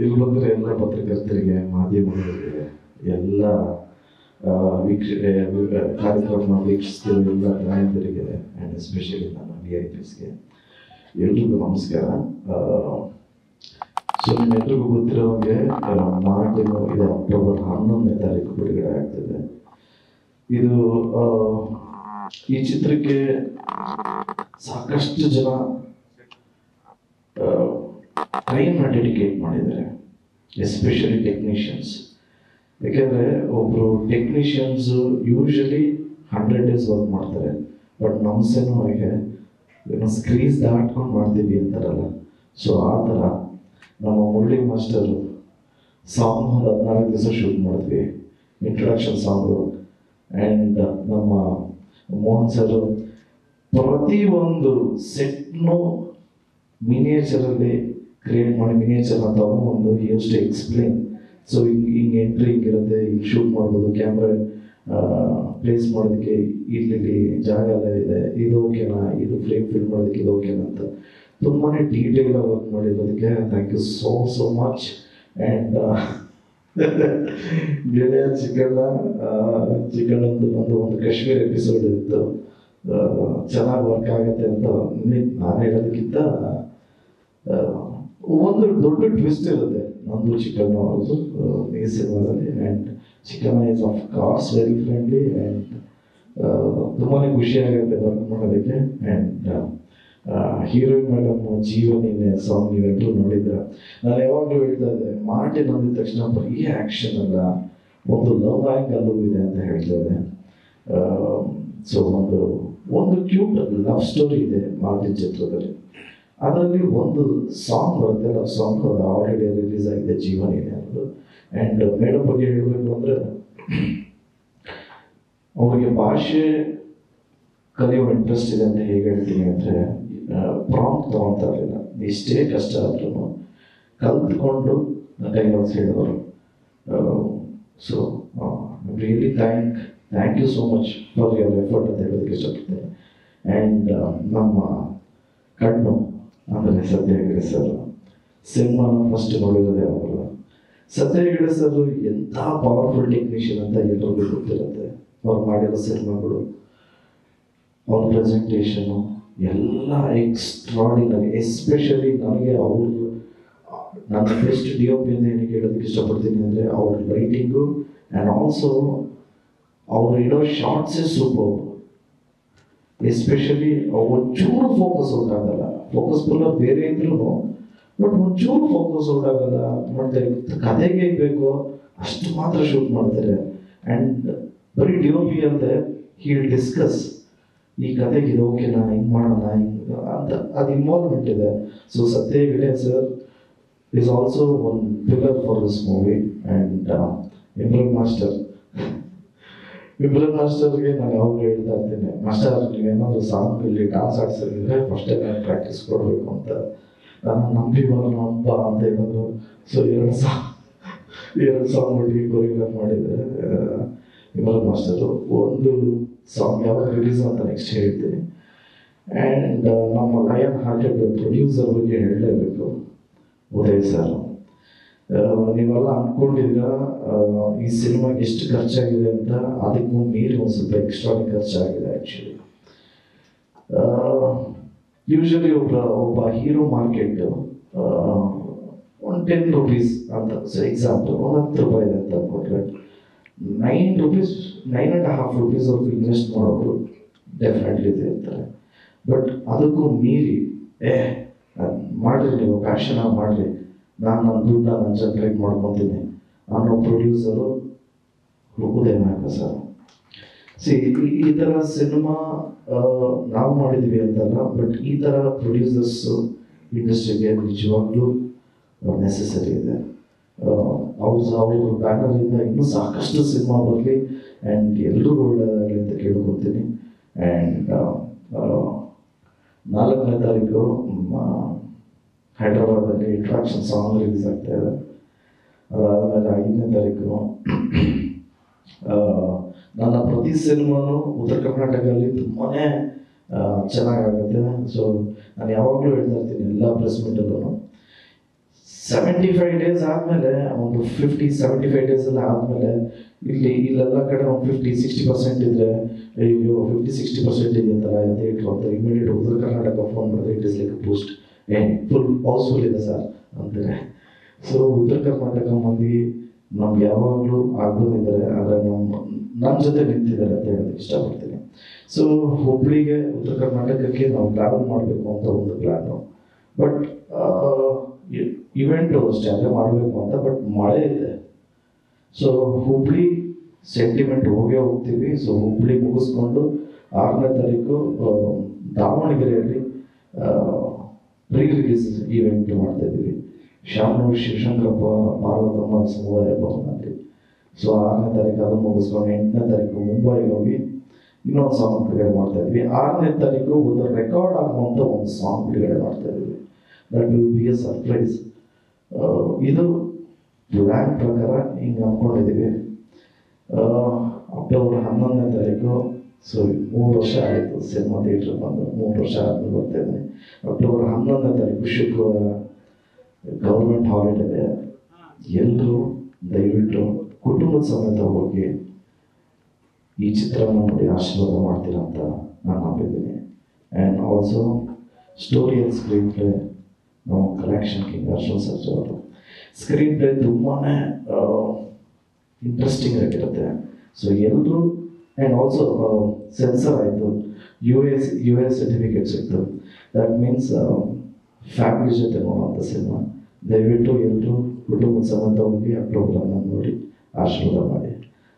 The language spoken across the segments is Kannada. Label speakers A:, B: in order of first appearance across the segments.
A: ಇಲ್ಲಿ ಬಂದರೆ ಎಲ್ಲ ಪತ್ರಕರ್ತರಿಗೆ, ಮಾಧ್ಯಮಗಳಿಗೆ, ಎಲ್ಲ ಕಾರ್ಯಕ್ರಮ ವೀಕ್ಷಿಸ್ತಿರೋ ಎಲ್ಲ ಗಾಯಕರಿಗೆ ಆ್ಯಂಡ್ ಎಸ್ಪೆಷಲಿ ನನ್ನ VIPsಗೆ ಎಲ್ರಿಗೂ ನಮಸ್ಕಾರ. ಸೊ ನಿಮ್ಮೆಲ್ರಿಗೂ ಗೊತ್ತಿರೋಂಗೆ ಮಾರ್ಟಿನು ಇದು ಅಕ್ಟೋಬರ್ 11ನೇ ತಾರೀಕು ಬಿಡುಗಡೆ ಆಗ್ತದೆ. ಇದು ಈ ಚಿತ್ರಕ್ಕೆ ಸಾಕಷ್ಟು ಜನ ಟೈಮ್ನ ಡೆಡಿಕೇಟ್ ಮಾಡಿದ್ದಾರೆ, ಎಸ್ಪೆಷಲಿ ಟೆಕ್ನಿಷಿಯನ್ಸ್. ಯಾಕೆಂದರೆ ಒಬ್ಬರು ಟೆಕ್ನಿಷಿಯನ್ಸು ಯೂಶಲಿ 100 days ವರ್ಕ್ ಮಾಡ್ತಾರೆ, ಬಟ್ ನಮ್ಮ ಸಿನಿಮಾಗೆ ಏನೋ ಸ್ಕ್ರೀನ್ಸ್ ದಾಟ್ಕೊಂಡು ಮಾಡ್ತೀವಿ ಅಂತಾರಲ್ಲ, ಸೊ ಆ ಥರ ನಮ್ಮ ಮುರಳಿ ಮಾಸ್ಟರು ಸಾಂಗ್ ಒಂದು 14 ದಿವಸ ಶೂಟ್ ಮಾಡಿದ್ವಿ, ಇಂಟ್ರೊಡಕ್ಷನ್ ಸಾಂಗು. ಆ್ಯಂಡ್ ನಮ್ಮ ಮೋಹನ್ ಸರು ಪ್ರತಿಯೊಂದು ಸೆಟ್ನು ಮಿನಿಯೇಚರಲ್ಲಿ ಕ್ರಿಯೇಟ್ ಮಾಡಿ ಮಿನಿಯೇಚರ್ನ ತಗೊಂಡು ಯೂಸ್ ಟು ಎಕ್ಸ್ಪ್ಲೇನ್. ಸೊ ಹಿಂಗೆ ಎಂಟ್ರಿ ಹಿಂಗಿರುತ್ತೆ, ಇಲ್ಲಿ ಶೂಟ್ ಮಾಡ್ಬೋದು, ಕ್ಯಾಮ್ರಾ ಪ್ಲೇಸ್ ಮಾಡೋದಕ್ಕೆ ಇಲ್ಲಿ ಜಾಗ ಎಲ್ಲ ಇದೆ, ಇದು ಓಕೆನಾ, ಇದು ಫ್ರೇಮ್ ಫಿಲ್ ಮಾಡೋದಕ್ಕೆ ಇದು ಓಕೆನಾ ಅಂತ ತುಂಬಾ ಡೀಟೇಲಾಗಿ ವರ್ಕ್ ಮಾಡಿರೋದಕ್ಕೆ thank you so much. And ಗೆಳೆಯ ಚಿಕಣ್ಣಂದು ಒಂದು ಕಾಶ್ಮೀರ್ ಎಪಿಸೋಡ್ ಇತ್ತು, ಚೆನ್ನಾಗಿ ವರ್ಕ್ ಆಗುತ್ತೆ ಅಂತ ನಾನು ಹೇಳೋದಕ್ಕಿಂತ ಒಂದು ದೊಡ್ಡ ಟ್ವಿಸ್ಟ್ ಇರುತ್ತೆ ನಂದು ಚಿಕನ್ ಅವ್ರದ್ದು ಈ ಸಿನಿಮಾದಲ್ಲಿ. And chicken is of course very friendly and ತುಂಬಾ ಖುಷಿಯಾಗುತ್ತೆ ವರ್ಕ್ ಮಾಡೋದಕ್ಕೆ. ಆ್ಯಂಡ್ ಹೀರೋಯಿನ್ ಮೇಡಮ್ ಜೀವನಿನೇ ಸಾಂಗ್ ನೀವೆಲ್ಲರೂ ನೋಡಿದ್ರೆ, ನಾನು ಯಾವಾಗಲೂ ಹೇಳ್ತಾ ಇದ್ದೆ, ಮಾರ್ಟಿನ್ ಅಂದಿದ ತಕ್ಷಣ ಬರೀ ಆ್ಯಕ್ಷನ್ ಅಲ್ಲ, ಒಂದು ಲವ್ ಆ್ಯಂಗಲ್ಲೂ ಇದೆ ಅಂತ ಹೇಳ್ತಾ ಇದ್ದೆ. ಸೊ ಒಂದು ಕ್ಯೂಟ್ ಲವ್ ಸ್ಟೋರಿ ಇದೆ ಮಾರ್ಟಿನ್ ಚಿತ್ರದಲ್ಲಿ. ಅದರಲ್ಲಿ ಒಂದು ಸಾಂಗ್ ಬರುತ್ತೆ, ಲವ್ ಸಾಂಗ್, ಅದು ಆಲ್ರೆಡಿ ರಿಲೀಸ್ ಆಗಿದೆ, ಜೀವನಿನೇ ಅನ್ನೋದು. ಆ್ಯಂಡ್ ಮೇಡಮ್ ಬಗ್ಗೆ ಹೇಳಬೇಕು ಅಂದರೆ, ಅವರಿಗೆ ಭಾಷೆ ಕಲಿಯೋ ಇಂಟ್ರೆಸ್ಟ್ ಇದೆ ಅಂತ ಹೇಗೆ ಹೇಳ್ತೀನಿ ಅಂದರೆ, ಪ್ರಾಂಪ್ಟ್ ತೊಗೊಳ್ತಾ ಇರಲಿಲ್ಲ, ಎಷ್ಟೇ ಕಷ್ಟ ಆದ್ರೂ ಕಲ್ತ್ಕೊಂಡು ಡೈಲಾಗ್ಸ್ ಹೇಳೋರು. So really thank you so much for your effort ಅಂತ ಹೇಳೋದಕ್ಕೆ ಇಷ್ಟಪಡ್ತೇನೆ. ಆ್ಯಂಡ್ ನಮ್ಮ ಕಣ್ಣು ಅಂದರೆ ಸತ್ಯ ಹೆಗಡೆ ಸರ್, ಸಿನಿಮಾನ ಫಸ್ಟ್ ನೋಡಿರೋದೇ ಅವರಲ್ಲ. ಸತ್ಯ ಹೆಗಡೆ ಸರ್ ಎಂಥ ಪವರ್ಫುಲ್ ಟೆಕ್ನಿಷಿಯನ್ ಅಂತ ಎಲ್ಲರಿಗೂ ಗೊತ್ತಿರುತ್ತೆ. ಅವ್ರು ಮಾಡಿರೋ ಸಿನಿಮಾಗಳು, ಅವ್ರ ಪ್ರೆಸೆಂಟೇಷನು ಎಲ್ಲ ಎಕ್ಸ್ಟ್ರಾಡಿನರಿ. ಎಸ್ಪೆಷಲಿ ನನಗೆ ನನ್ನ ಬೆಸ್ಟ್ DOP ಅಂತ ಏನಕ್ಕೆ ಹೇಳೋದಕ್ಕೆ ಇಷ್ಟಪಡ್ತೀನಿ ಅಂದರೆ, ಅವ್ರ ಲೈಟಿಂಗು ಆ್ಯಂಡ್ ಆಲ್ಸೋ ಅವ್ರು ಇಡೋ ಶಾರ್ಟ್ಸೇ ಸೂಪರ್. ಎಸ್ಪೆಷಲಿ ಒಂಚೂರು ಫೋಕಸ್ ಔಟ್ ಆಗಲ್ಲ, ಫೋಕಸ್ ಫುಲ್ಲ ಬೇರೆ ಇದ್ರೂ ಬಟ್ ಒಂಚೂರು ಫೋಕಸ್ ಔಟ್ ಆಗಲ್ಲ. ಮತ್ತು ಕಥೆಗೆ ಹೇಗೆ ಬೇಕೋ ಅಷ್ಟು ಮಾತ್ರ ಶೂಟ್ ಮಾಡ್ತಾರೆ. ಆ್ಯಂಡ್ ಬರೀ DOP ಅಂತೆ ಹೀಲ್ ಡಿಸ್ಕಸ್, ಈ ಕಥೆಗೆ ಇದು ಓಕೆನಾ, ಹಿಂಗೆ ಮಾಡೋಣ, ಹಿಂಗೆ ಅಂತ ಅದು ಇನ್ವಾಲ್ವ್ಮೆಂಟ್ ಇದೆ. So Satya Hegde sir is also one pillar for this movie. And Imran ಮಾಸ್ಟರ್ಗೆ ನಾನು ಯಾವಾಗಲೂ ಹೇಳ್ತಾ ಇರ್ತೀನಿ, ಮಾಸ್ಟರ್ ನೀವೇನಾದರೂ ಸಾಂಗ್ ಇಲ್ಲಿ ಡಾನ್ಸ್ ಆಡ್ಸಿದ್ರೆ ಫಸ್ಟೇ ನಾನು ಪ್ರಾಕ್ಟೀಸ್ ಕೊಡಬೇಕು ಅಂತ. ನಾನು ನಂಬಿ ಬರೋಣ ಹಬ್ಬ ಅಂತ ಹೇಳಿದ್ರು. ಸೊ ಎರಡು ಸಾಂಗ್ ಒಟ್ಟಿಗೆ ಕೊರಿಯೋಗ್ರಾಫ್ ಮಾಡಿದರೆ ಇಮ್ರಾನ್ ಮಾಸ್ಟರು. ಒಂದು ಸಾಂಗ್ ಯಾವಾಗ ರಿಲೀಸ್ ಅಂತ ನೆಕ್ಸ್ಟ್ ಹೇಳ್ತೀನಿ. ಆ್ಯಂಡ್ ನಮ್ಮ ಲಯನ್ ಹಾರ್ಟೆಡ್ ಪ್ರೊಡ್ಯೂಸರ್ ಬಗ್ಗೆ ಹೇಳಲೇಬೇಕು, ಉದಯ್ ಸರ್. ನೀವೆಲ್ಲ ಅಂದ್ಕೊಂಡಿದ್ದೀರಾ ಈ ಸಿನಿಮಾಗೆ ಎಷ್ಟು ಖರ್ಚಾಗಿದೆ ಅಂತ, ಅದಕ್ಕೂ ಮೀರಿ ಒಂದು ಸ್ವಲ್ಪ ಎಕ್ಸ್ಟ್ರಾನೇ ಖರ್ಚಾಗಿದೆ ಆ್ಯಕ್ಚುಲಿ. ಯೂಶಲಿ ಒಬ್ಬ ಹೀರೋ ಮಾರ್ಕೆಟ್ ಒಂದು 10 rupees ಅಂತ, ಸೊ ಎಕ್ಸಾಂಪಲ್ ಒಂದು 10 ರೂಪಾಯಿ ಇದೆ ಅಂತ ಅಂದ್ಕೊಂಡ್ರೆ, 9.5 rupees ಅವ್ರಿಗೆ ಇನ್ವೆಸ್ಟ್ ಮಾಡೋರು ಡೆಫಿನೆಟ್ಲಿ ಇರ್ತಾರೆ. ಬಟ್ ಅದಕ್ಕೂ ಮೀರಿ ಮಾಡಿರಿ, ನೀವು ಪ್ಯಾಷನಾಗಿ ಮಾಡಿರಿ, ನಾನು ದುಡ್ಡನ್ನ ನಾನು ಜನ್ರೇಟ್ ಮಾಡ್ಕೊತೀನಿ ಅನ್ನೋ ಪ್ರೊಡ್ಯೂಸರು ಉದಯ್ ನಾಯಕ ಸರ್. ಈ ಥರ ಸಿನಿಮಾ ನಾವು ಮಾಡಿದ್ವಿ ಅಂತಲ್ಲ, ಬಟ್ ಈ ಥರ ಪ್ರೊಡ್ಯೂಸರ್ಸು ಇಂಡಸ್ಟ್ರಿಗೆ ನಿಜವಾಗ್ಲೂ ನೆಸೆಸರಿ ಇದೆ. ಅವ್ರ ಬ್ಯಾನರಿಂದ ಇನ್ನೂ ಸಾಕಷ್ಟು ಸಿನಿಮಾ ಬರಲಿ ಆ್ಯಂಡ್ ಎಲ್ರಿಗೂ ಒಳ್ಳೆಯದಾಗಲಿ ಅಂತ ಕೇಳ್ಕೊತೀನಿ. ಆ್ಯಂಡ್ 4ನೇ ತಾರೀಕು ಹೈದ್ರಾಬಾದಲ್ಲಿ ಇಂಟ್ರಾಕ್ಷನ್ ಸಾಂಗ್ ರಿಲೀಸ್ ಆಗ್ತಾ ಇದೆ. ಅದಾದಮೇಲೆ 5ನೇ ತಾರೀಕು ನನ್ನ ಪ್ರತಿ ಸಿನಿಮಾನು ಉತ್ತರ ಕರ್ನಾಟಕದಲ್ಲಿ ತುಂಬಾ ಚೆನ್ನಾಗಾಗುತ್ತೆ. ಸೊ ನಾನು ಯಾವಾಗಲೂ ಹೇಳ್ತಾ ಇರ್ತೀನಿ ಎಲ್ಲ ಪ್ರೆಸ್ ಮೀಟಲ್ಲೂ, 75 ಡೇಸ್ ಆದಮೇಲೆ ಒಂದು 75 ಡೇಸಲ್ಲಿ ಆದಮೇಲೆ ಇಲ್ಲೆಲ್ಲ ಕಡೆ ಒಂದು 50-60% ಇದ್ರೆ ಅಯ್ಯೋ 50-60% ಇದೆ ಅಂತಾರೆ ಅಂತ ಇಟ್ರು ಅಂತ ಇಮಿಡಿಯೇಟ್ ಉತ್ತರ ಕರ್ನಾಟಕ ಫೋನ್ ಮಾಡಿದ್ರೆ it is like boost full house full ಇದೆ ಸರ್ ಅಂತಾರೆ. ಸೊ ಉತ್ತರ ಕರ್ನಾಟಕ ಮಂದಿ ನಮ್ಗೆ ಯಾವಾಗಲೂ ಆಗ್ಬೋದಿದ್ದಾರೆ, ಆದರೆ ನನ್ನ ಜೊತೆ ನಿಂತಿದ್ದಾರೆ ಅಂತ ಹೇಳೋದಕ್ಕೆ ಇಷ್ಟಪಡ್ತೀನಿ. ಸೊ ಹುಬ್ಳಿಗೆ ಉತ್ತರ ಕರ್ನಾಟಕಕ್ಕೆ ನಾವು ಟ್ರಾವೆಲ್ ಮಾಡಬೇಕು ಅಂತ ಒಂದು ಪ್ಲ್ಯಾನು, ಬಟ್ ಇವೆಂಟು ಅಷ್ಟೇ ಅದೇ ಮಾಡಬೇಕು ಅಂತ, ಬಟ್ ಮಳೆ ಇದೆ. ಸೊ ಹುಬ್ಳಿ ಸೆಂಟಿಮೆಂಟ್ ಹೋಗ್ತೀವಿ. ಸೊ ಹುಬ್ಳಿ ಮುಗಿಸ್ಕೊಂಡು 6ನೇ ತಾರೀಕು ದಾವಣಗೆರೆಯಲ್ಲಿ ರಿಲೀಸ್ ಈವೆಂಟ್ ಮಾಡ್ತಾಯಿದ್ದೀವಿ, ಶಾಮನೂರು ಶಿವಶಂಕರಪ್ಪ ಪಾರ್ವತಮ್ಮ ಸಮುದಾಯ ಭವನಲ್ಲಿ. ಸೊ 6ನೇ ತಾರೀಕು ಅದನ್ನು ಮುಗಿಸ್ಕೊಂಡು 8ನೇ ತಾರೀಕು ಮುಂಬೈಗೆ ಹೋಗಿ ಇನ್ನೊಂದು ಸಾಂಗ್ ಬಿಡುಗಡೆ ಮಾಡ್ತಾಯಿದ್ವಿ. 6ನೇ ತಾರೀಕು ಒಂದು ರೆಕಾರ್ಡ್ ಆಗುವಂಥ ಒಂದು ಸಾಂಗ್ ಬಿಡುಗಡೆ ಮಾಡ್ತಾಯಿದ್ವಿ. That will be A surprise. ಇದು ಪ್ಲ್ಯಾನ್ ಪ್ರಕಾರ ಹಿಂಗೆ ಅಂದ್ಕೊಂಡಿದ್ದೀವಿ. ಅಕ್ಟೋಬರ್ 11ನೇ ತಾರೀಕು, ಸೊ 3 ವರ್ಷ ಆಯಿತು ಸಿನಿಮಾ ಥಿಯೇಟ್ರಿಗೆ ಬಂದು, 3 ವರ್ಷ ಆದಮೇಲೆ ಬರ್ತಾಯಿದ್ದೀನಿ. ಅಕ್ಟೋಬರ್ 11ನೇ ತಾರೀಕು ಶುಕ್ರವಾರ ಗೌರ್ಮೆಂಟ್ ಹಾಲಿಡೇ ಇದೆ. ಎಲ್ಲರೂ ದಯವಿಟ್ಟು ಕುಟುಂಬದ ಸಮೇತ ಹೋಗಿ ಈ ಚಿತ್ರನ ನೋಡಿ ಆಶೀರ್ವಾದ ಮಾಡ್ತೀರಾ ಅಂತ ನಾನು ನಂಬಿದ್ದೀನಿ. And also story and screen play ನಮ್ಮ ಕಲೆಕ್ಷನ್ ಕಿಂಗ್ ಅರ್ಜುನ್ ಸರ್ಜಾ ಅವರು. ಸ್ಕ್ರೀನ್ ಪ್ಲೇ ತುಂಬಾ ಇಂಟ್ರೆಸ್ಟಿಂಗ್ ಆಗಿರುತ್ತೆ. ಸೊ ಎಲ್ಲರೂ ಆ್ಯಂಡ್ ಆಲ್ಸೋ ಸೆನ್ಸರ್ ಆಯಿತು, ಯು ಎಸ್ ಸರ್ಟಿಫಿಕೇಟ್ ಸಿಕ್ತು. ದಟ್ ಮೀನ್ಸ್ ಫ್ಯಾಮಿಲಿ ಜೊತೆ ನೋಡುವಂಥ ಸಿನಿಮಾ. ದಯವಿಟ್ಟು ಎಲ್ಲರೂ ಕುಟುಂಬದ ಸಮೇತ ಹೋಗಿ ಅಕ್ಟೋಬರ್ 11 ನೋಡಿ ಆಶೀರ್ವಾದ ಮಾಡಿ.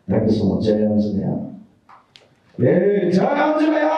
A: Thank you so much. ಜಯ ಆಂಜನೇಯ. ಜಯ ಆಂಜನೇಯ.